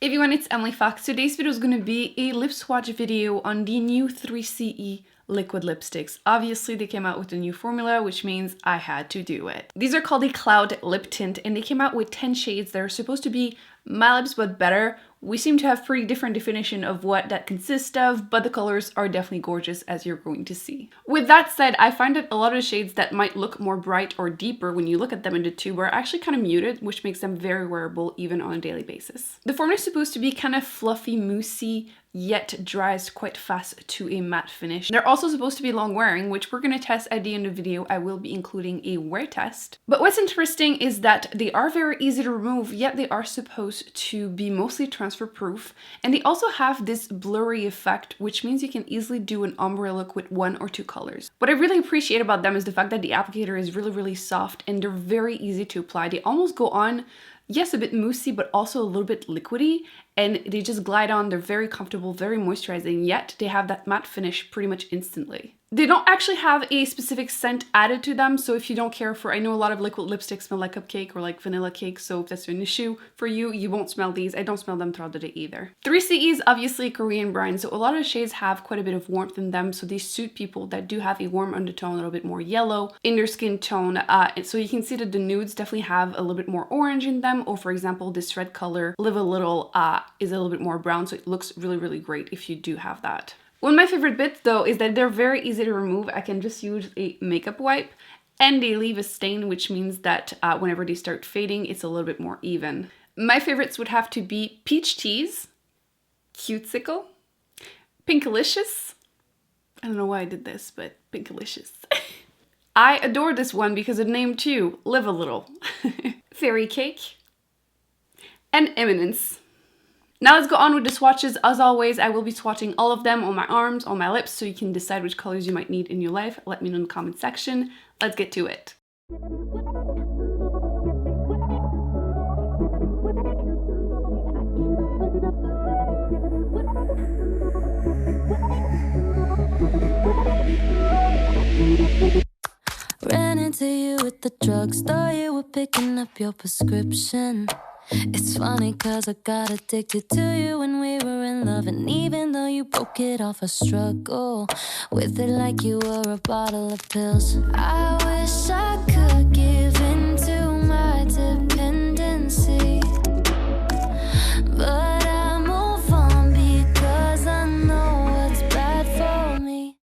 Everyone, it's Emily Fox. Today's video is going to be a lip swatch video on the new 3CE liquid lipsticks. Obviously, they came out with a new formula, which means I had to do it. These are called a Cloud Lip Tint, and they came out with 10 shades that are supposed to be my lips but better. We seem to have pretty different definition of what that consists of, but the colors are definitely gorgeous, as you're going to see. With that said, I find that a lot of the shades that might look more bright or deeper when you look at them in the tube are actually kind of muted, which makes them very wearable even on a daily basis. The formula is supposed to be kind of fluffy, moussey, yet dries quite fast to a matte finish. They're also supposed to be long wearing, which we're going to test at the end of the video. I will be including a wear test. But what's interesting is that they are very easy to remove, yet they are supposed to be mostly transfer proof. And they also have this blurry effect, which means you can easily do an ombre look with one or two colors. What I really appreciate about them is the fact that the applicator is really soft and they're very easy to apply. They almost go on, yes, a bit moussey, but also a little bit liquidy, and they just glide on. They're very comfortable, very moisturizing, yet they have that matte finish pretty much instantly. They don't actually have a specific scent added to them, so if you don't care for, I know a lot of liquid lipsticks smell like cupcake or like vanilla cake, so if that's an issue for you, you won't smell these. I don't smell them throughout the day either. 3CE is obviously a Korean brand, so a lot of the shades have quite a bit of warmth in them, so they suit people that do have a warm undertone, a little bit more yellow in their skin tone. And so you can see that the nudes definitely have a little bit more orange in them, or for example, this red color, Live a Little, is a little bit more brown, so it looks really great if you do have that. One of my favorite bits though is that they're very easy to remove. I can just use a makeup wipe and they leave a stain, which means that whenever they start fading, it's a little bit more even. My favorites would have to be Tease, Cutesicle, Pinkalicious. I don't know why I did this, but Pinkalicious. I adore this one because of the name too, Live a Little, Fairy Cake, and Imminence. Now let's go on with the swatches. As always, I will be swatching all of them on my arms, on my lips, so you can decide which colors you might need in your life. Let me know in the comment section. Let's get to it. Ran into you at the drugstore, you were picking up your prescription. It's funny cause I got addicted to you when we were in love, and even though you broke it off, I struggle with it like you were a bottle of pills. I wish I could give in to my dependency, but I move on because I know what's bad for me.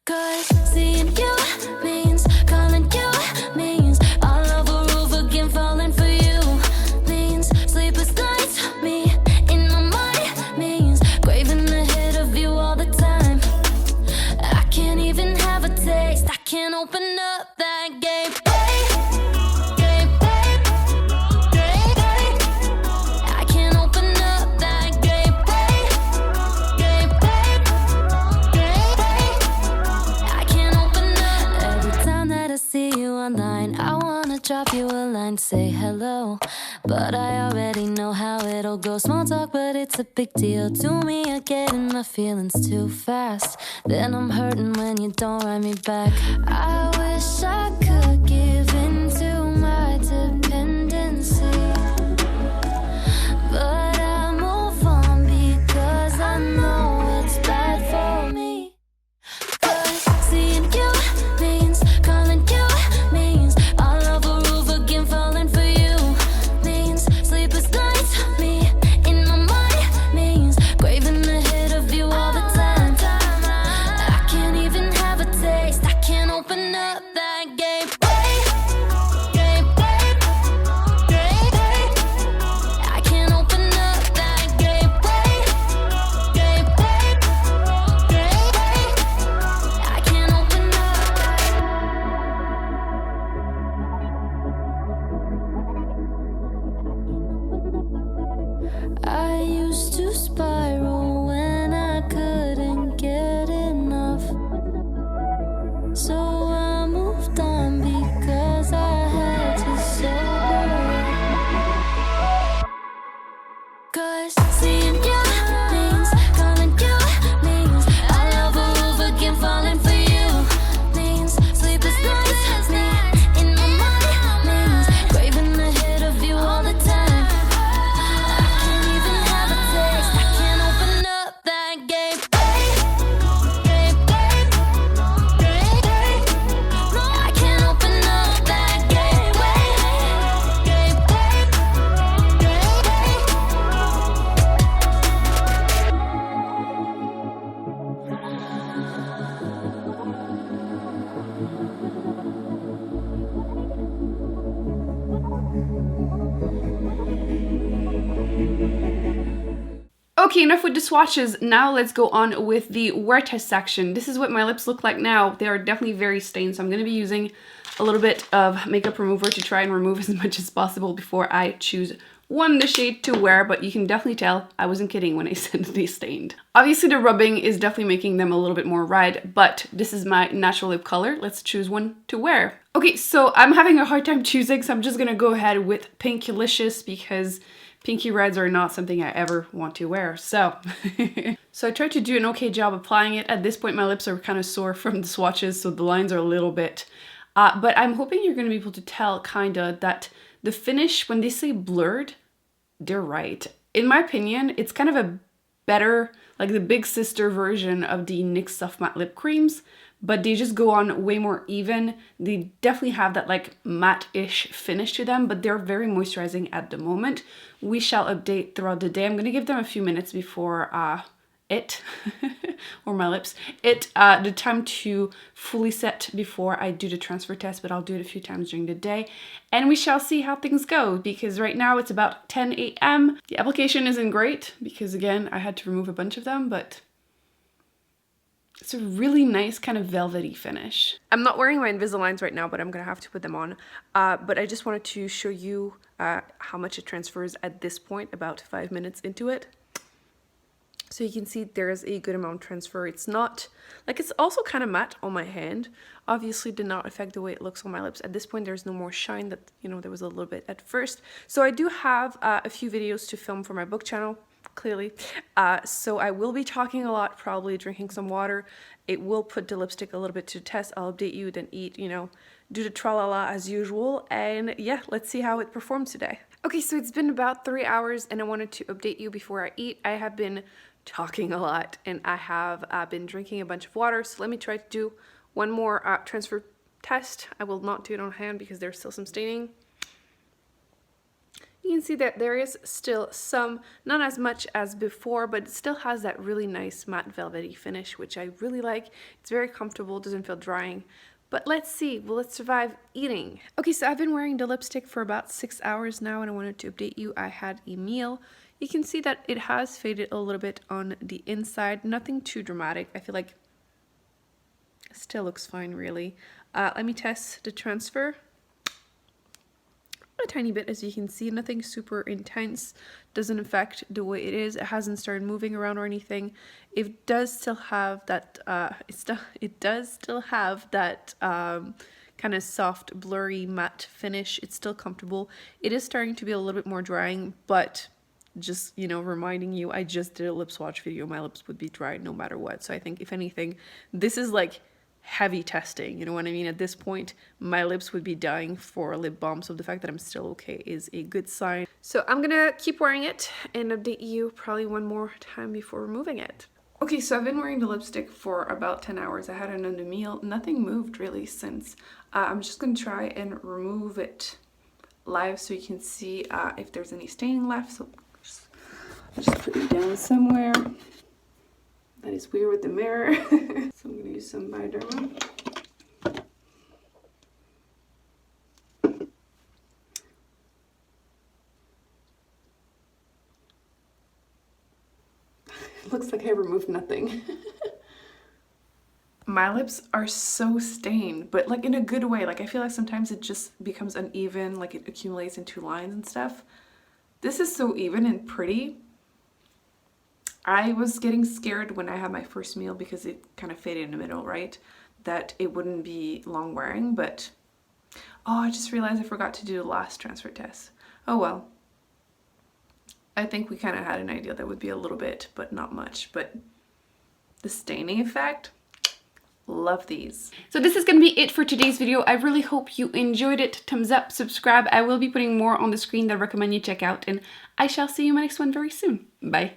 Cause seeing you means calling you means all over roof again, falling for you. Can't open up that game, I can't open up that game, I can't open up. Every time that I see you online, I wanna drop you a line, say hello, but I already know how it'll go. Small talk, but it's a big deal to me. I get in my feelings too fast, then I'm hurting when you don't write me back. I wish I could give in to my dependency, but I move on because I know it's bad for me. Cause seeing you means calling you means all over roof again, falling for you means sleepless nights, me in my mind means craving the hit of you all the time. I can't even have a taste, I can't open up that game. I can't open up that game. I can't open up. I used to spiral when I couldn't get enough, so I moved on because I had to sober up. Cause seeing you means calling you means all over roof again, falling for you means sleepless nights, me in my mind means craving the hit of you all the time. I can't even Okay, enough with the swatches. Now let's go on with the wear test section. This is what my lips look like now. They are definitely very stained, so I'm going to be using a little bit of makeup remover to try and remove as much as possible before I choose the shade to wear, but you can definitely tell I wasn't kidding when I said they stained. Obviously the rubbing is definitely making them a little bit more red, but this is my natural lip color. Let's choose one to wear. Okay, so I'm having a hard time choosing, so I'm just gonna go ahead with Pinkalicious because pinky reds are not something I ever want to wear. So I tried to do an okay job applying it. At this point my lips are kind of sore from the swatches, so the lines are a little bit but I'm hoping you're going to be able to tell kinda that the finish, when they say blurred, they're right. In my opinion, it's kind of a better, like the big sister version of the NYX Soft Matte Lip Creams, but they just go on way more even. They definitely have that like matte-ish finish to them, but they're very moisturizing at the moment. We shall update throughout the day. I'm going to give them a few minutes before or my lips, the time to fully set before I do the transfer test, but I'll do it a few times during the day and we shall see how things go, because right now it's about 10 a.m. The application isn't great because again, I had to remove a bunch of them, but it's a really nice kind of velvety finish. I'm not wearing my Invisaligns right now, but I'm gonna have to put them on. But I just wanted to show you how much it transfers at this point, about 5 minutes into it. So you can see there's a good amount of transfer. It's not, like it's also kind of matte on my hand. Obviously did not affect the way it looks on my lips. At this point there's no more shine that, you know, there was a little bit at first. So I do have a few videos to film for my book channel, clearly. So I will be talking a lot, probably drinking some water. It will put the lipstick a little bit to test. I'll update you, then eat, you know, do the tra-la-la as usual. And yeah, let's see how it performs today. Okay, so it's been about 3 hours and I wanted to update you before I eat. I have been talking a lot and I have been drinking a bunch of water, so let me try to do one more transfer test. I will not do it on hand because there's still some staining. You can see that there is still some, not as much as before, but it still has that really nice matte velvety finish, which I really like. It's very comfortable, doesn't feel drying. But let's see, will it survive eating? Okay, so I've been wearing the lipstick for about 6 hours now and I wanted to update you. I had a meal. You can see that it has faded a little bit on the inside, nothing too dramatic. I feel like it still looks fine, really. Let me test the transfer. A tiny bit, as you can see, nothing super intense, doesn't affect the way it is. It hasn't started moving around or anything. It does still have that, kind of soft, blurry, matte finish. It's still comfortable. It is starting to be a little bit more drying, but just, you know, reminding you, I just did a lip swatch video. My lips would be dry no matter what. So I think if anything, this is like heavy testing, you know what I mean? At this point, my lips would be dying for a lip balm. So the fact that I'm still okay is a good sign. So I'm gonna keep wearing it and update you probably one more time before removing it. Okay, so I've been wearing the lipstick for about 10 hours. I had another meal. Nothing moved really since. I'm just gonna try and remove it live so you can see if there's any staining left. So just put it down somewhere. That is weird with the mirror. So I'm gonna use some Bioderma. It looks like I removed nothing. My lips are so stained, but like in a good way. Like I feel like sometimes it just becomes uneven, like it accumulates into lines and stuff. This is so even and pretty. I was getting scared when I had my first meal because it kind of faded in the middle, right? That it wouldn't be long wearing, but oh, I just realized I forgot to do the last transfer test. Oh well. I think we kind of had an idea that would be a little bit, but not much. But the staining effect, love these. So this is going to be it for today's video. I really hope you enjoyed it. Thumbs up, subscribe. I will be putting more on the screen that I recommend you check out, and I shall see you in my next one very soon. Bye.